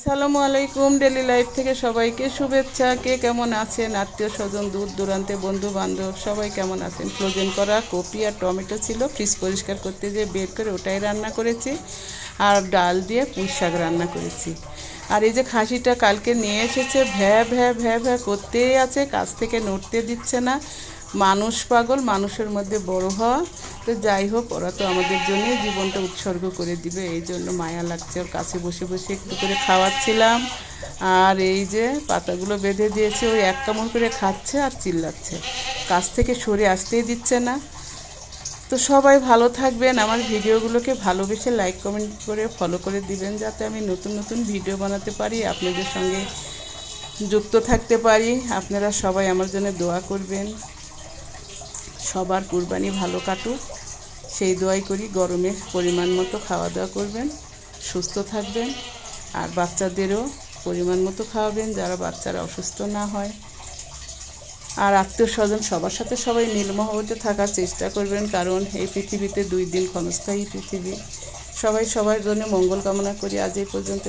আসসালামু আলাইকুম। Daily life থেকে সবাইকে শুভেচ্ছা। কে কেমন আছেন? আত্মীয় স্বজন, দূর দূরান্তে বন্ধু বান্ধব সবাই কেমন আছেন? ফ্রোজেন করা কপি আর টমেটো ছিল, ফ্রিজ পরিষ্কার করতে যেয়ে বের করে ওটাই রান্না করেছি। আর ডাল দিয়ে পুঁই শাক রান্না করেছি। আর এই যে খাসিটা কালকে নিয়ে এসেছে, ভ্যা ভ্যা ভ্যা ভ্যা করতেই আছে, কাছ থেকে নড়তে দিচ্ছে না। মানুষ পাগল, মানুষের মধ্যে বড় হওয়া। তো যাই হোক, ওরা তো আমাদের জন্যই জীবনটা উৎসর্গ করে দিবে, এই জন্য মায়া লাগছে। ওর কাছে বসে বসে একটু করে খাওয়াচ্ছিলাম। আর এই যে পাতাগুলো বেঁধে দিয়েছে, ওই এক কামড় করে খাচ্ছে আর চিল্লাচ্ছে, কাছ থেকে সরে আসতেই দিচ্ছে না। তো সবাই ভালো থাকবেন, আমার ভিডিওগুলোকে ভালোবেসে লাইক কমেন্ট করে ফলো করে দিবেন, যাতে আমি নতুন নতুন ভিডিও বানাতে পারি, আপনাদের সঙ্গে যুক্ত থাকতে পারি। আপনারা সবাই আমার জন্য দোয়া করবেন। সবার কুরবানি ভালো কাটুক সেই দোয়াই করি। গরমে পরিমাণ মতো খাওয়া দাওয়া করবেন, সুস্থ থাকবেন। আর বাচ্চাদেরও পরিমাণ মতো খাওয়াবেন, যারা বাচ্চারা অসুস্থ না হয়। আর আত্মীয় স্বজন সবার সাথে সবাই মিলমহবতে থাকার চেষ্টা করবেন, কারণ এই পৃথিবীতে 2 দিন ক্ষণস্থায়ী পৃথিবী। সবাই সবার জন্য মঙ্গল কামনা করি। আজ এই পর্যন্ত।